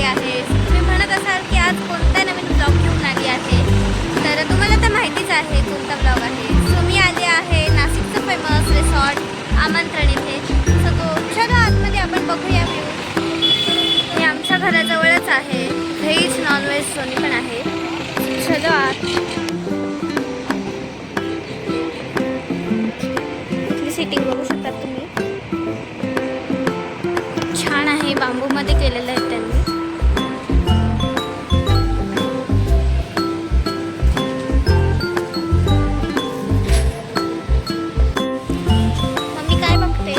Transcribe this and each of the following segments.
आहे. तुम्ही म्हणत असाल की आज कोणता नवीन ब्लॉग घेऊन आली आहे, तर तुम्हाला तर माहितीच आहे कोणता ब्लॉग आहे. सो मी आले आहे नाशिकचं फेमस रिसॉर्ट आमंत्रण इथे. सो चला आतमध्ये आपण बघूया व्ह्यू. हे आमच्या घराजवळच आहे. व्हेज नॉनव्हेज दोन्ही पण आहे. चलो आत. सीटिंग बघू शकता तुम्ही. छान आहे, बांबूमध्ये केलेलं आहे त्यांनी. मम्मी काय बघते?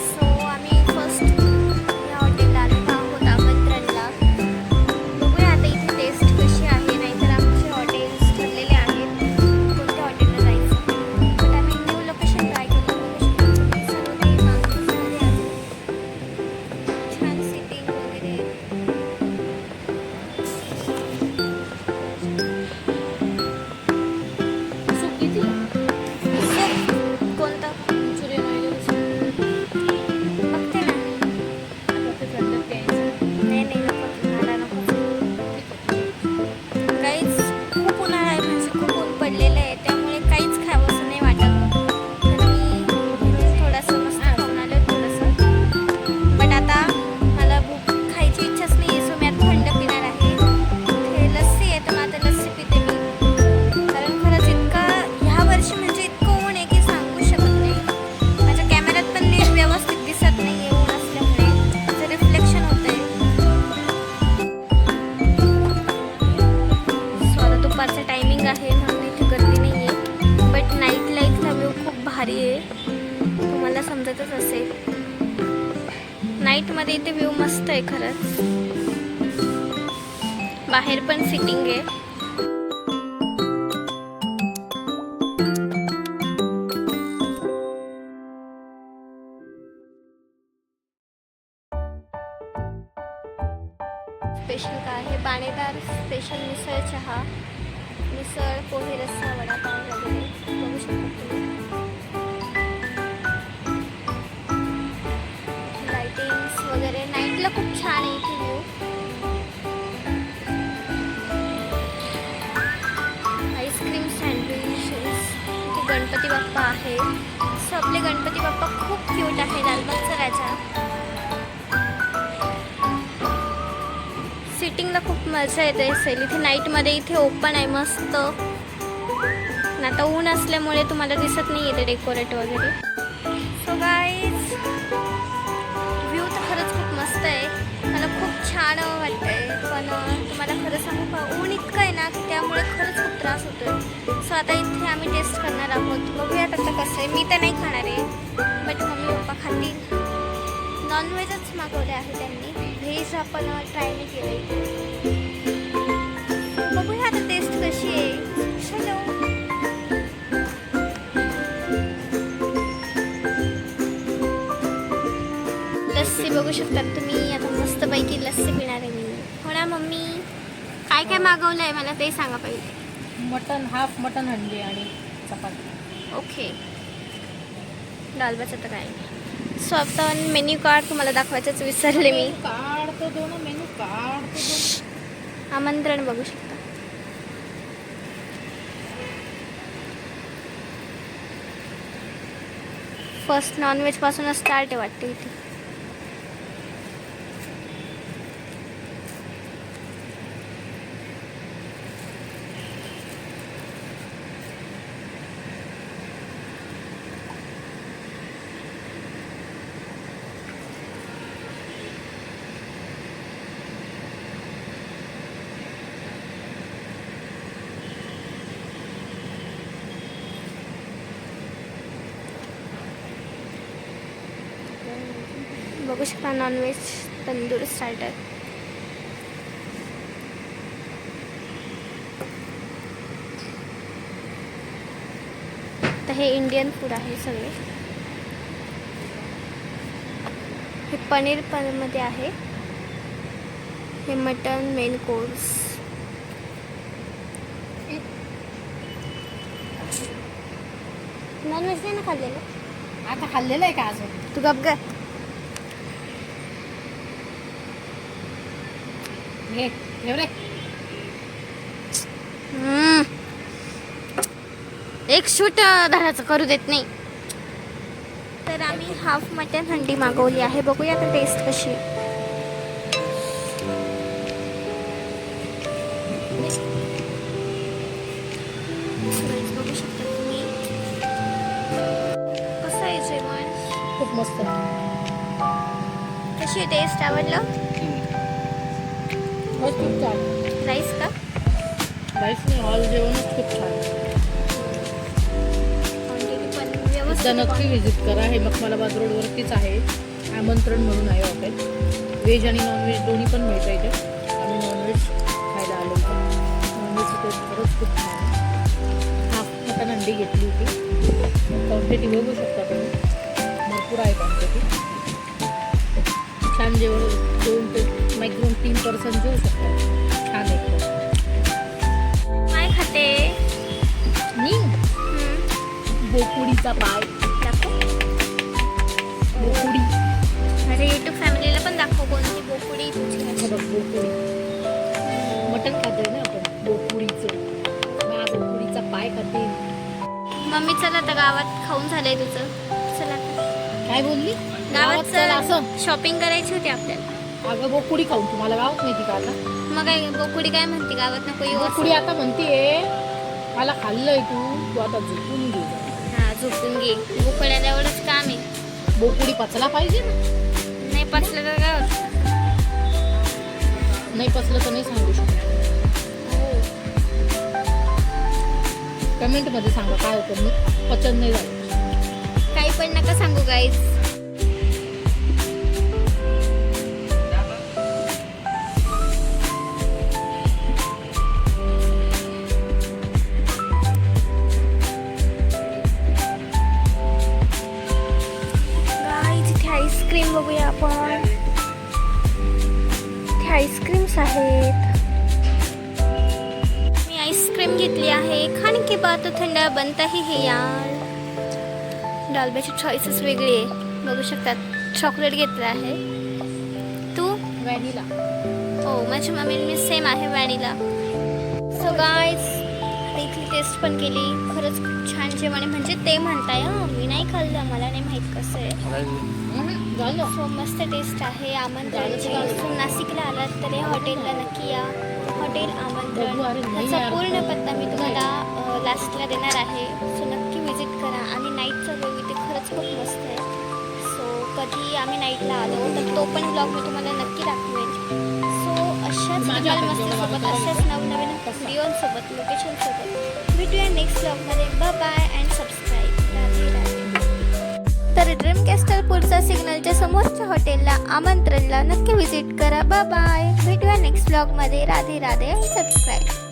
सो आम्ही फर्स्ट या हॉटेलला आलेलो आहोत आमंत्रणला. बघूया आता इथे टेस्ट कशी आहे. नाहीतर आमचे हॉटेल्स ठरलेले आहेत कोणत्या हॉटेलला जायचं. बट आम्ही न्यू लोकेशन ट्राय केलं. सर्व ते बांबूमध्ये आहे. छान सिटिंग वगैरे. कोणतं बघते ना. नाही नाही नको, मला नको. काहीच खूप उन्हाळा आहे, म्हणजे खूप ऊन पडलेलं आहे, त्यामुळे काहीच खावंसं नाही वाटत. तर मी थोडंसं मस्त खाऊन आलो थोडंसं. बट आता मला भूक खायची इच्छाच नाही आहे. सो मी आता थंड पिणार आहे. हे लस्सी आहे, तर मग आता लस्सी पिते मी. कारण खरंच इतकं ह्या वर्षी म्हणजे इतकं ऊन आहे की सांगू शकत नाही. माझ्या कॅमेऱ्यात पण नीट व्यवस्थित दिसत नाही आहे ऊन असल्यामुळे. त्याचं रिफ्लेक्शन होतं आहे. सो आता दुपारचं टायमिंग आहे म्हणून इथे गर्दी नाही आहे. बट नाईट लाईफचा व्ह्यू खूप भारी आहे, तुम्हाला समजतच असेल. नाईटमध्ये इथे व्ह्यू मस्त आहे खरंच. बाहेर पण सिटिंग आहे. स्पेशल काय आहे? बाणेदार स्पेशल मिसळ चहा, मिसळ, पोहे, रस्सा, वडापाव वगैरे बघू शकता तुम्ही. लाइटिंग्स वगैरे नाईटला खूप छान आहे इथे व्ह्यू. Ice cream sandwiches. इथे गणपती बाप्पा आहे. सो आपले गणपती बाप्पा खूप क्यूट आहे. लालबागचा राजा. सिटिंगला खूप मजा येते असेल इथे. नाईटमध्ये इथे ओपन आहे मस्त. आता ऊन असल्यामुळे तुम्हाला दिसत नाही येते डेकोरेट वगैरे. सो गाईज, व्ह्यू तर खरंच खूप मस्त आहे. मला खूप छान वाटतं आहे. पण तुम्हाला खरं सांगू का, ऊन इतकं आहे ना की त्यामुळे खरंच खूप त्रास होतो. सो आता इथे आम्ही टेस्ट करणार आहोत. बघूयात आता कसं आहे. मी तर नाही खाणार आहे, बट मम्मी पप्पा खातील. नॉनव्हेजच मागवले आहे त्यांनी. व्हेज आपण ट्राय नाही केलं. बघूया आता टेस्ट कशी आहे. चलो. लस्सी बघू शकतात तुम्ही. आता मस्तपैकी लस्सी पिणार आहे मी. हो ना मम्मी? काय काय मागवलं आहे मला ते सांगा पहिले. मटन, हाफ मटन हंडी आणि चपाती. ओके. दालबाचं तर काय नाही. सो आता मेन्यू कार्ड तुम्हाला दाखवायचंच विसरले मी. काढतो दो ना, मेनू काढतो दो. आमंत्रण बघू शकता. फर्स्ट नॉनव्हेज पासूनच स्टार्ट आहे वाटते इथे. बघू शकता नॉनव्हेज तंदूर स्टार्टर. तर हे इंडियन फूड आहे सगळे. हे पनीर मध्ये आहे. हे मटन मेन कोर्स. नॉनव्हेज नाही ना खाल्लेलं. आता खाल्लेलं आहे का अजून? तू गप ग. घे ठेव रे. एक शूट धराचं करू देत नाही. तर आम्ही हाफ मटन हंडी मागवली आहे. बघूया आता टेस्ट कशी आहे. Guys, बघू शकता तुम्ही कसं आहे जेवण. खूप मस्त. कशी टेस्ट आवडलं. मस्त खूप छान. राईस का राईस नाही हॉल जेवणच खूप छान. क्वांटिटी पण एकदा व्यवस्थित. नक्की व्हिजिट करा. हे मखमालाबाद रोडवरतीच आहे. आमंत्रण म्हणून आहे हॉटेल. व्हेज आणि नॉनव्हेज दोन्ही पण मिळतं इथे. आम्ही नॉनव्हेज खायला आलो इथे. नॉनव्हेजची टेस्ट खरंच खूप छान आहे. हाफ मटन अंडी घेतली होती. क्वांटिटी बघू शकता तुम्ही. भरपूर आहे क्वांटिटी. छान जेवण 2 ते मॅक्झिमम 3 पर्सन जेवू शकतात. छान आहे. काय खाते. मी बोकुडीचा पाय. दाखव. बोकुडी. अरे युट्यूब फॅमिलीला पण दाखव कोणती बोकुडी तुझी. हे बघ बोकुडी. मटण खातोय ना आपण बोकुडीचं. मी आज बोकुडीचा पाय खाते. मम्मी चला आता गावात खाऊन झालंय तुझं. चला काय बोलली? गावात चल असं. शॉपिंग करायची होती आपल्याला. अगं बोकुडी खाऊन तुम्हाला गावात माहिती का आता? मग काय बोकुडी काय म्हणते गावात नको येऊ बोकुडी असं. आता म्हणतीये मला खाल्लंय तू आता झोपून घे. हा झोपून घे. बोकड्याला एवढंच काम आहे. बोकुडी पचला पाहिजे ना. नाही पचलं तर काय होतं. नाही पचलं तर नाही सांगू शकत. कमेंट मध्ये सांगा काय होतं. मी पचन नाही झालं. काही पण नका सांगू गाईज. इथे आईस्क्रीम बघूया आपण. इथे आईस्क्रीम्स आहेत. मी आईस्क्रीम घेतली आहे. खाने के बाद तो ठंडा बनता ही है यार. डालब्याची चॉईसेस वेगळी आहे. बघू शकतात. चॉकलेट घेतलं आहे. तू व्हॅनिला. हो माझ्या मम्मीने सेम आहे व्हॅनिला. सो गाईज इथली टेस्ट पण केली. खरंच खूप छान जेवण आहे. म्हणजे ते म्हणताय मी नाही खाल्लं. मला नाही माहीत कसं आहे. झालं. सो मस्त टेस्ट आहे. आमंत्रण नाशिकला आलात तर या हॉटेलला नक्की या. हॉटेल आमंत्रण ह्याचा पूर्ण पत्ता मी तुम्हाला लास्टला देणार आहे. सो नक्की व्हिजिट करा. आणि नाईटचा व्ह्यू इथे खरंच खूप मस्त आहे. सो कधी आम्ही नाईटला आलो तर तो पण ब्लॉग मी तुम्हाला नक्की दाखवेल. सो अशाच मस्तीसोबत अशाच नवनवीन व्हिडिओसोबत लोकेशनसोबत भेटूया नेक्स्ट ब्लॉगमध्ये. Bye and subscribe. Radhe Radhe. तर ड्रीम कॅस्टल पुढचा सिग्नलच्या समोरच्या हॉटेलला आमंत्रणला नक्की व्हिजिट करा. बाय भेटूया नेक्स्ट ब्लॉगमध्ये. राधे राधे आणि सबस्क्राईब.